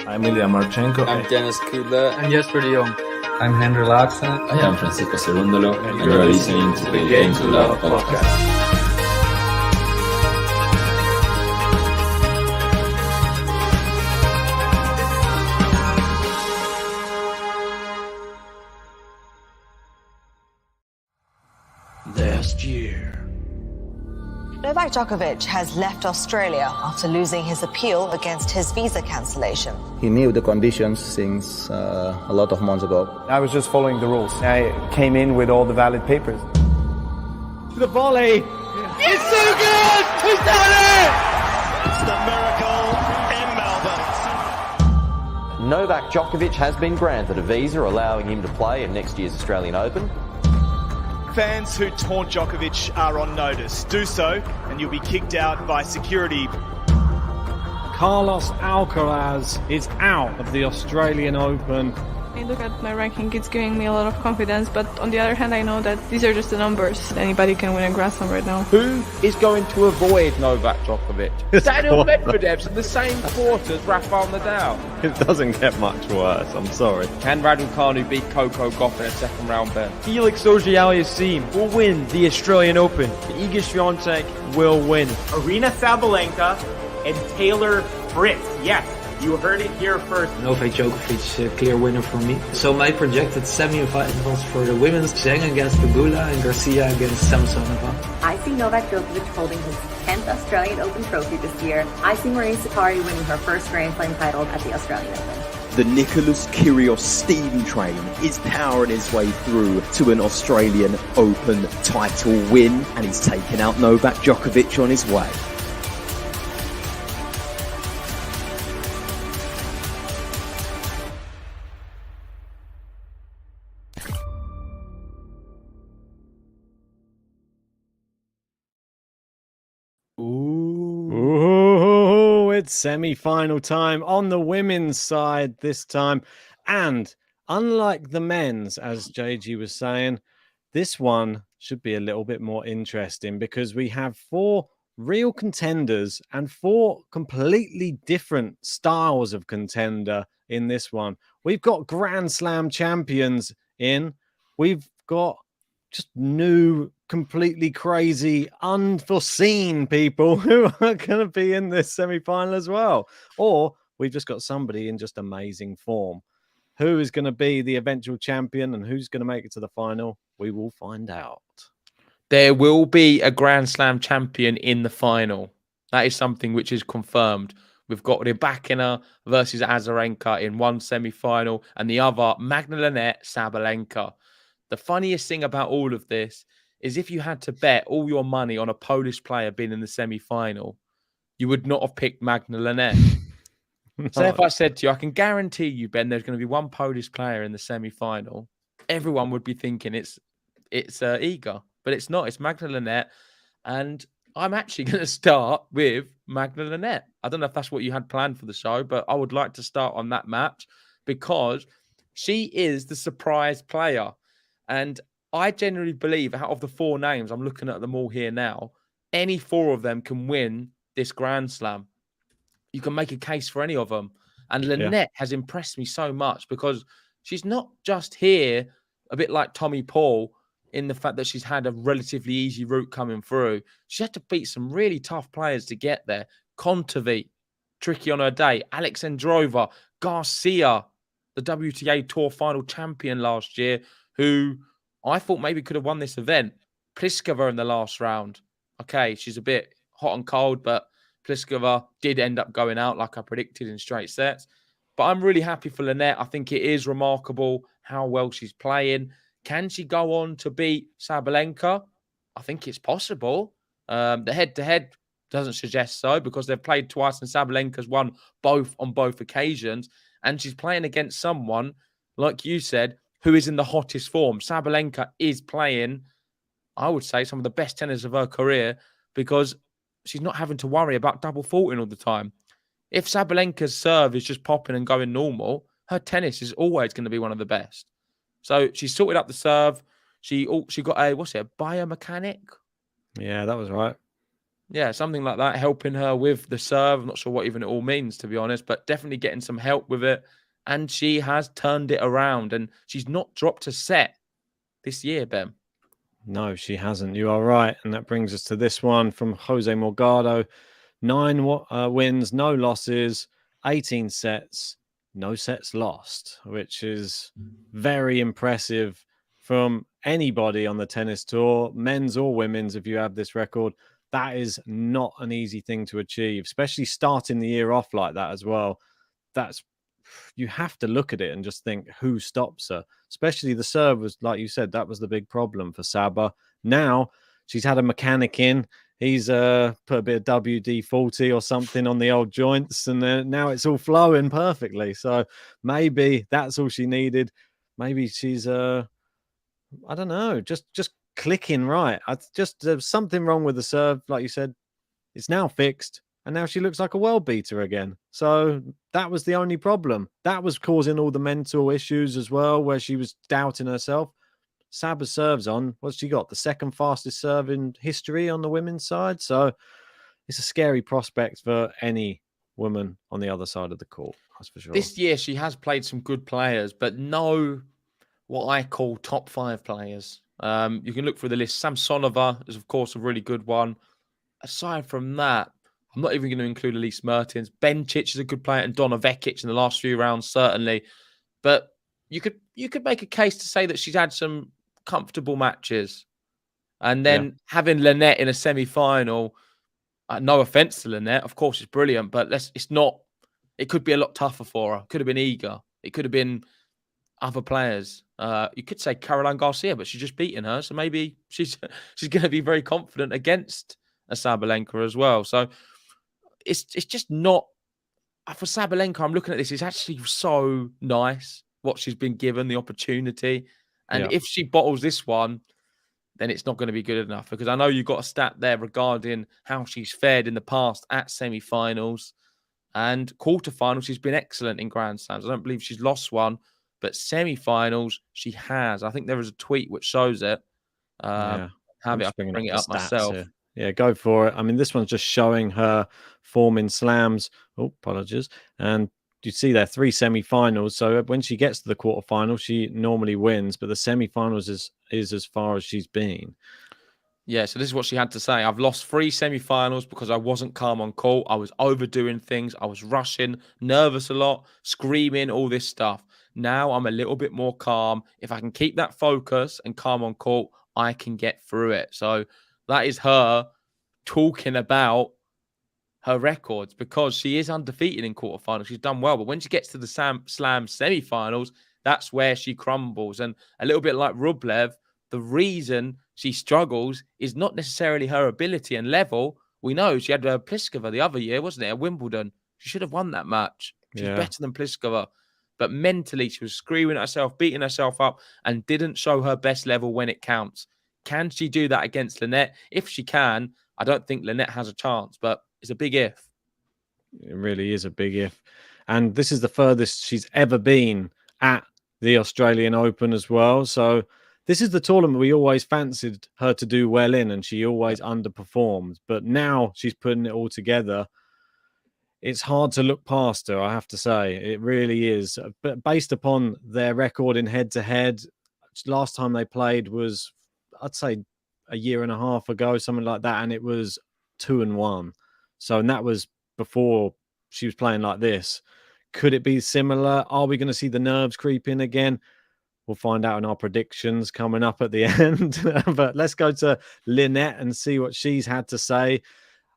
I'm Ilya Marchenko. I'm Dennis Kudla. I'm Jesper de Jong. I'm Henry Laaksen. I am Francisco Cerundolo, and you are listening to the Game to Love podcast. Last year, Novak Djokovic has left Australia after losing his appeal against his visa cancellation. He knew the conditions since a lot of months ago. I was just following the rules. I came in with all the valid papers. The volley! Yeah. It's so good! He's done it! It's the miracle in Melbourne. Novak Djokovic has been granted a visa allowing him to play in next year's Australian Open. Fans who taunt Djokovic are on notice. Do so, and you'll be kicked out by security. Carlos Alcaraz is out of the Australian Open. I look at my ranking, it's giving me a lot of confidence, but on the other hand, I know that these are just the numbers. Anybody can win a Grand Slam right now. Who is going to avoid Novak Djokovic? Daniel Medvedev's in the same court as Rafael Nadal. It doesn't get much worse, I'm sorry. Can Raducanu beat Coco Gauff in a second round bet? Felix Auger-Aliassime will win the Australian Open. Iga Swiatek will win. Aryna Sabalenka and Taylor Fritz. Yes, you heard it here first. Novak Djokovic, clear winner for me. So my projected semi-finals for the women's, Zheng against Pegula and Garcia against Samsonova. I see Novak Djokovic holding his 10th Australian Open trophy this year. I see Maria Sakkari winning her first Grand Slam title at the Australian Open. The Nicholas Kyrgios steam train is powering its way through to an Australian Open title win, and he's taken out Novak Djokovic on his way. Ooh, it's semi-final time on the women's side this time. And unlike the men's, as JG was saying, this one should be a little bit more interesting because we have four real contenders and four completely different styles of contender in this one. We've got Grand Slam champions in. We've got just new, completely crazy, unforeseen people who are going to be in this semi-final as well. Or we've just got somebody in just amazing form. Who is going to be the eventual champion and who's going to make it to the final? We will find out. There will be a Grand Slam champion in the final. That is something which is confirmed. We've got Rybakina versus Azarenka in one semi-final and the other, Magda Linette, Sabalenka. The funniest thing about all of this is if you had to bet all your money on a Polish player being in the semi-final, you would not have picked Magda Linette. So if I said to you, I can guarantee you, Ben, there's going to be one Polish player in the semi-final, everyone would be thinking it's Iga, but it's not. It's Magda Linette, and I'm actually going to start with Magda Linette. I don't know if that's what you had planned for the show, but I would like to start on that match because she is the surprise player. And I generally believe out of the four names, I'm looking at them all here now, any four of them can win this Grand Slam. You can make a case for any of them. And Linette has impressed me so much because she's not just here a bit like Tommy Paul in the fact that she's had a relatively easy route coming through. She had to beat some really tough players to get there. Kontaveit, tricky on her day. Alexandrova, Garcia, the WTA Tour final champion last year, who I thought maybe could have won this event. Pliskova in the last round. Okay, she's a bit hot and cold, but Pliskova did end up going out like I predicted in straight sets. But I'm really happy for Linette. I think it is remarkable how well she's playing. Can she go on to beat Sabalenka? I think it's possible. The head-to-head doesn't suggest so because they've played twice and Sabalenka's won both on both occasions. And she's playing against someone, like you said, who is in the hottest form. Sabalenka is playing, I would say, some of the best tennis of her career because she's not having to worry about double faulting all the time. If Sabalenka's serve is just popping and going normal, her tennis is always going to be one of the best. So she sorted out the serve. She got a biomechanic? Yeah, that was right. Yeah, something like that, helping her with the serve. I'm not sure what even it all means, to be honest, but definitely getting some help with it. And she has turned it around, and she's not dropped a set this year, Ben. No, she hasn't. You are right. And that brings us to this one from Jose Morgado. 9 wins, no losses, 18 sets, no sets lost, which is very impressive from anybody on the tennis tour, men's or women's. If you have this record, that is not an easy thing to achieve, especially starting the year off like that as well. You have to look at it and just think, who stops her? Especially the serve was, like you said, that was the big problem for Saba. Now she's had a mechanic in. He's put a bit of WD-40 or something on the old joints, and now it's all flowing perfectly. So maybe that's all she needed. Maybe she's I don't know, just clicking right. There's something wrong with the serve, like you said. It's now fixed, and now she looks like a world beater again. So that was the only problem. That was causing all the mental issues as well, where she was doubting herself. Saba serves on. What's she got? The second fastest serve in history on the women's side. So it's a scary prospect for any woman on the other side of the court. That's for sure. This year she has played some good players, but no what I call top 5 players. You can look through the list. Samsonova is, of course, a really good one. Aside from that, I'm not even going to include Elise Mertens. Bencic is a good player, and Donna Vekic in the last few rounds, certainly. But you could make a case to say that she's had some comfortable matches. And then having Linette in a semi-final, no offense to Linette, of course it's brilliant, but it's not. It could be a lot tougher for her. Could have been Iga. It could have been other players. You could say Caroline Garcia, but she's just beaten her, so maybe she's going to be very confident against a Sabalenka as well. So it's just not for Sabalenka. I'm looking at this. It's actually so nice what she's been given, the opportunity, and if she bottles this one, then it's not going to be good enough, because I know you got a stat there regarding how she's fared in the past at semi-finals and quarterfinals. She's been excellent in Grand Slams. I don't believe she's lost one, but semi-finals she has. I think there is a tweet which shows it. I can bring it up myself. Here. Yeah, go for it. I mean, this one's just showing her form in slams. Oh, apologies. And you see there 3 semi-finals. So when she gets to the quarterfinals, she normally wins, but the semi-finals is as far as she's been. Yeah, so this is what she had to say. I've lost 3 semi-finals because I wasn't calm on court. I was overdoing things. I was rushing, nervous a lot, screaming, all this stuff. Now I'm a little bit more calm. If I can keep that focus and calm on court, I can get through it. So that is her talking about her records, because she is undefeated in quarterfinals. She's done well, but when she gets to the Slam semi-finals, that's where she crumbles. And a little bit like Rublev, the reason she struggles is not necessarily her ability and level. We know she had Pliskova the other year, wasn't it, at Wimbledon? She should have won that match. She's better than Pliskova. But mentally, she was screaming at herself, beating herself up, and didn't show her best level when it counts. Can she do that against Linette? If she can, I don't think Linette has a chance, but it's a big if. It really is a big if. And this is the furthest she's ever been at the Australian Open as well. So this is the tournament we always fancied her to do well in, and she always underperformed. But now she's putting it all together. It's hard to look past her, I have to say. It really is. But based upon their record in head-to-head, last time they played was, I'd say, a year and a half ago, something like that, and it was 2-1. So, and that was before she was playing like this. Could it be similar? Are we going to see the nerves creep in again? We'll find out in our predictions coming up at the end. But let's go to Linette and see what she's had to say.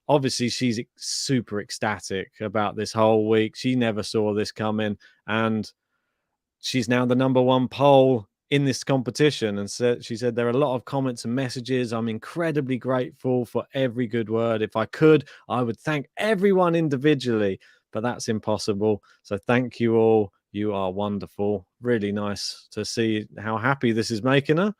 Obviously, she's super ecstatic about this whole week. She never saw this coming, and she's now the #1 pole in this competition. And she said there are a lot of comments and messages. I'm incredibly grateful for every good word. If I could, I would thank everyone individually, but that's impossible. So thank you all. You are wonderful. Really nice to see how happy this is making her.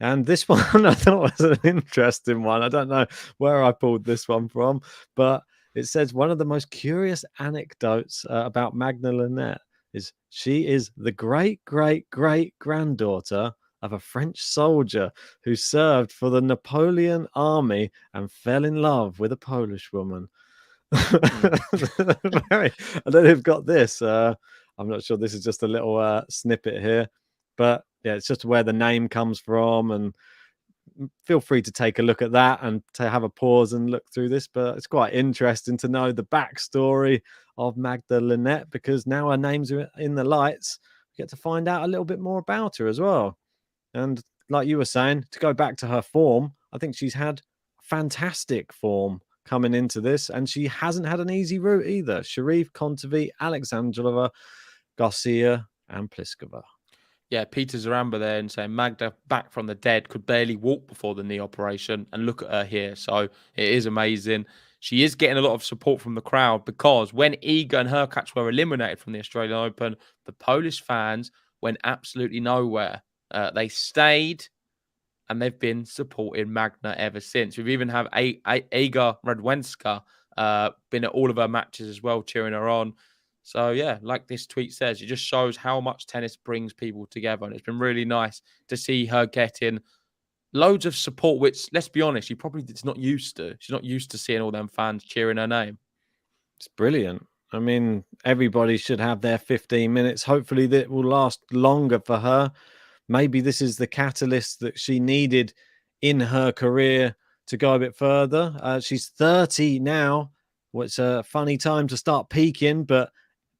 And this one I thought was an interesting one. I don't know where I pulled this one from, but it says one of the most curious anecdotes about Magda Linette is she is the great-great-great-granddaughter of a French soldier who served for the Napoleon army and fell in love with a Polish woman. I know they've got this. I'm not sure. This is just a little snippet here, but yeah, it's just where the name comes from, and feel free to take a look at that and to have a pause and look through this. But it's quite interesting to know the backstory of Magda Linette, because now her name's in the lights. We get to find out a little bit more about her as well. And like you were saying, to go back to her form, I think she's had fantastic form coming into this, and she hasn't had an easy route either. Sharif, Kontavi, Alexandrova, Garcia, and Pliskova. Yeah, Peter Zaramba there and saying Magda back from the dead, could barely walk before the knee operation, and look at her here. So it is amazing. She is getting a lot of support from the crowd, because when Iga and Hurkacz were eliminated from the Australian Open, the Polish fans went absolutely nowhere. They stayed, and they've been supporting Magda ever since. We've even had Iga Radwanska been at all of her matches as well, cheering her on. So, yeah, like this tweet says, it just shows how much tennis brings people together. And it's been really nice to see her getting loads of support, which, let's be honest, she probably is not used to. She's not used to seeing all them fans cheering her name. It's brilliant. I mean, everybody should have their 15 minutes. Hopefully that will last longer for her. Maybe this is the catalyst that she needed in her career to go a bit further. She's 30 now. Well, it's a funny time to start peaking, but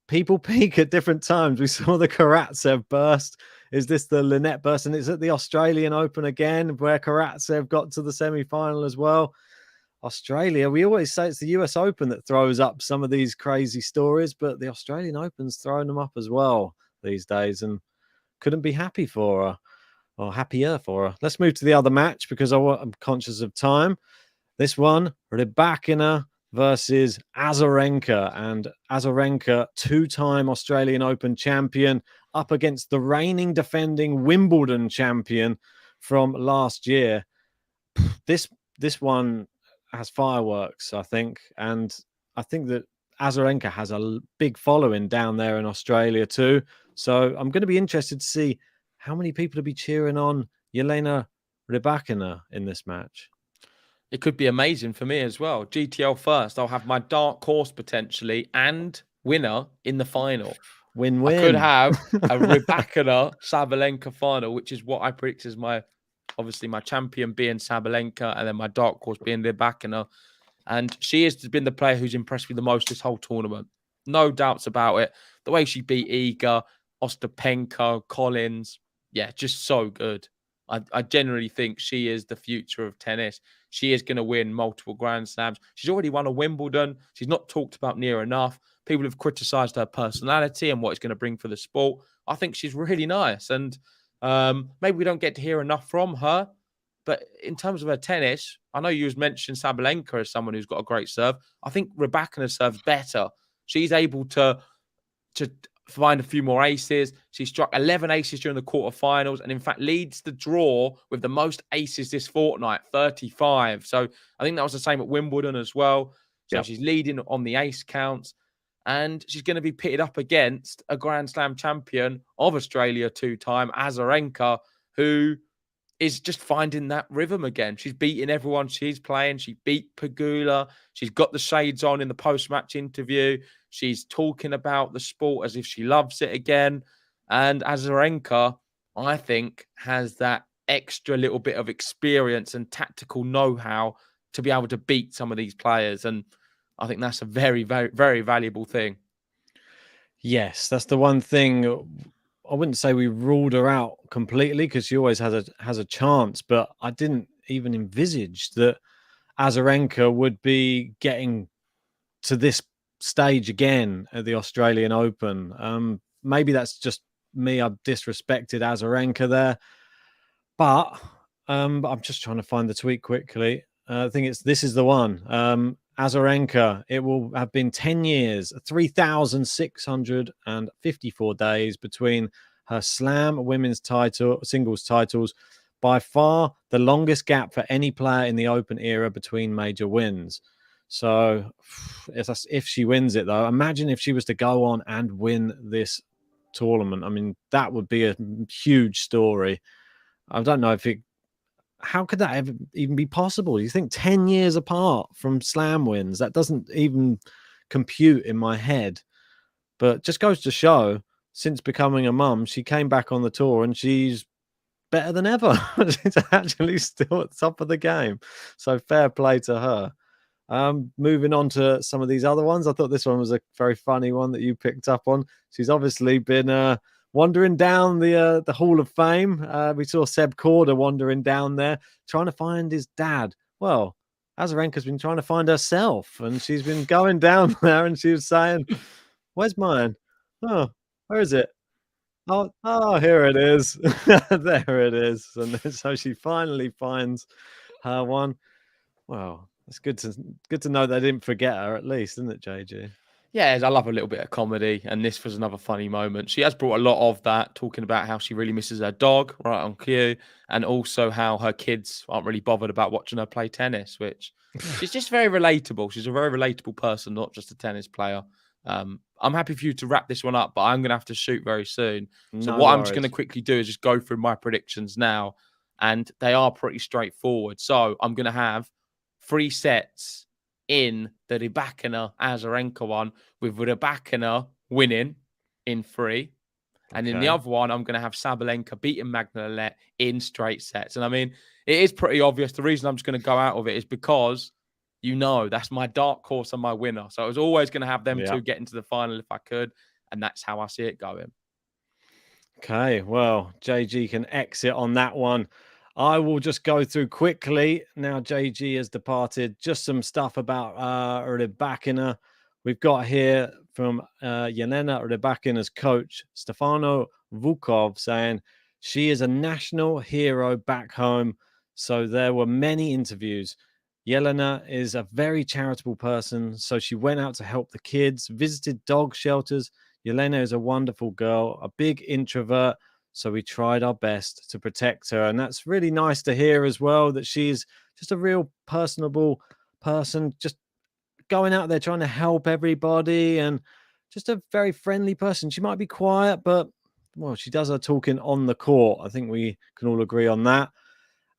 people peak at different times. We saw the Karatsev burst. Is this the Linette burst? And it's at the Australian Open again, where Karatsev got to the semi-final as well. Australia, we always say it's the US Open that throws up some of these crazy stories, but the Australian Open's throwing them up as well these days, and couldn't be happy for her, or happier for her. Let's move to the other match, because I'm conscious of time. This one, Rybakina versus Azarenka, and Azarenka, two-time Australian Open champion, up against the reigning defending Wimbledon champion from last year. This one has fireworks, I think, and I think that Azarenka has a big following down there in Australia too. So I'm going to be interested to see how many people will be cheering on Jelena Rybakina in this match. It could be amazing for me as well. GTL first. I'll have my dark horse potentially and winner in the final. Win-win. I could have a Rybakina Sabalenka final, which is what I predict as my champion being Sabalenka, and then my dark horse being Rybakina. And she has been the player who's impressed me the most this whole tournament. No doubts about it. The way she beat Iga, Ostapenko, Collins. Yeah, just so good. I generally think she is the future of tennis. She is going to win multiple Grand Slams. She's already won a Wimbledon. She's not talked about near enough. People have criticised her personality and what it's going to bring for the sport. I think she's really nice. And maybe we don't get to hear enough from her. But in terms of her tennis, I know you mentioned Sabalenka as someone who's got a great serve. I think Rybakina serves better. She's able to find a few more aces. She struck 11 aces during the quarterfinals, and in fact leads the draw with the most aces this fortnight, 35. So I think that was the same at Wimbledon as well. So She's leading on the ace counts, and she's going to be pitted up against a Grand Slam champion of Australia two-time, Azarenka, who is just finding that rhythm again. She's beating everyone she's playing. She beat Pegula. She's got the shades on in the post-match interview. She's talking about the sport as if she loves it again. And Azarenka, I think, has that extra little bit of experience and tactical know-how to be able to beat some of these players. And I think that's a very, very, very valuable thing. Yes, that's the one thing. I wouldn't say we ruled her out completely, because she always has a chance, but I didn't even envisage that Azarenka would be getting to this stage again at the Australian Open. Maybe that's just me. I've disrespected Azarenka there, but I'm just trying to find the tweet quickly. I think this is the one. Azarenka, it will have been 10 years, 3,654 days between her slam women's singles titles, by far the longest gap for any player in the Open era between major wins. So if she wins it, though, imagine if she was to go on and win this tournament. I mean, that would be a huge story. I don't know if it. How could that ever even be possible? You think 10 years apart from slam wins? That doesn't even compute in my head. But just goes to show, since becoming a mum, she came back on the tour and she's better than ever. She's actually still at the top of the game. So fair play to her. Moving on to some of these other ones. I thought this one was a very funny one that you picked up on. She's obviously been wandering down the Hall of Fame. We saw Seb Corder wandering down there, trying to find his dad. Well, Azarenka's been trying to find herself, and she's been going down there, and she was saying, "Where's mine? Oh, where is it? Oh, here it is. There it is." And then, so she finally finds her one. Well, it's good to know they didn't forget her, at least, isn't it, JG? Yeah, I love a little bit of comedy, and this was another funny moment. She has brought a lot of that, talking about how she really misses her dog, right on cue, and also how her kids aren't really bothered about watching her play tennis, which she's just very relatable. She's a very relatable person, not just a tennis player. I'm happy for you to wrap this one up, but I'm going to have to shoot very soon. So No what I'm worries. just going to quickly do is just go through my predictions now, and they are pretty straightforward. So I'm going to have 3 sets in the Rybakina Azarenka one, with Rybakina winning in 3. And in the Okay. other one, I'm going to have Sabalenka beating Magda Linette in straight sets. And I mean, it is pretty obvious. The reason I'm just going to go out of it is because, that's my dark horse and my winner. So I was always going to have them two get into the final if I could. And that's how I see it going. Okay, well, JG can exit on that one. I will just go through quickly. Now JG has departed. Just some stuff about Rybakina. We've got here from Yelena Rybakina's coach, Stefano Vukov, saying she is a national hero back home. So there were many interviews. Yelena is a very charitable person. So she went out to help the kids, visited dog shelters. Yelena is a wonderful girl, a big introvert. So we tried our best to protect her. And that's really nice to hear as well, that she's just a real personable person, just going out there trying to help everybody, and just a very friendly person. She might be quiet, but well, she does her talking on the court. I think we can all agree on that.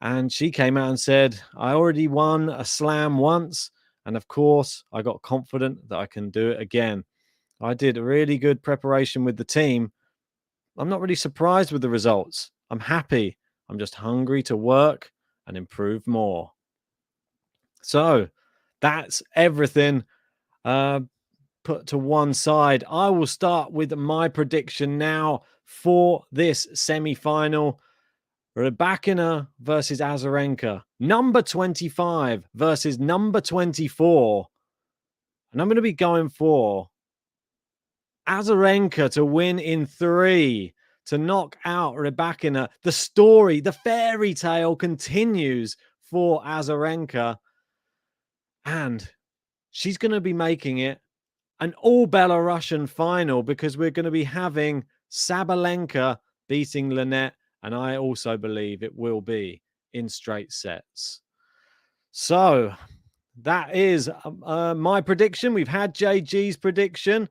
And she came out and said, I already won a slam once. And of course, I got confident that I can do it again. I did a really good preparation with the team. I'm not really surprised with the results. I'm happy. I'm just hungry to work and improve more. So that's everything put to one side. I will start with my prediction now for this semi-final. Rybakina versus Azarenka. Number 25 versus number 24. And I'm going to be going for Azarenka to win in 3, to knock out Rybakina. The story, the fairy tale continues for Azarenka. And she's going to be making it an all Belarusian final, because we're going to be having Sabalenka beating Linette. And I also believe it will be in straight sets. So that is my prediction. We've had JG's prediction.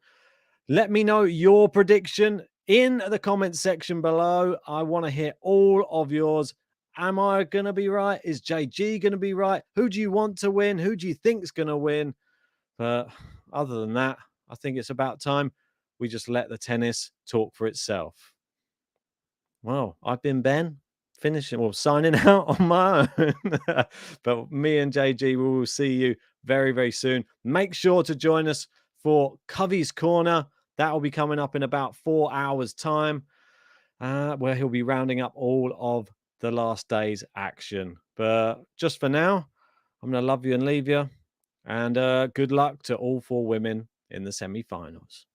Let me know your prediction in the comments section below. I want to hear all of yours. Am I going to be right? Is JG going to be right? Who do you want to win? Who do you think is going to win? But other than that, I think it's about time we just let the tennis talk for itself. Well, I've been Ben, signing out on my own. But me and JG, we will see you very, very soon. Make sure to join us for Covey's Corner. That will be coming up in about 4 hours' time, where he'll be rounding up all of the last day's action. But just for now, I'm going to love you and leave you. And good luck to all 4 women in the semi-finals.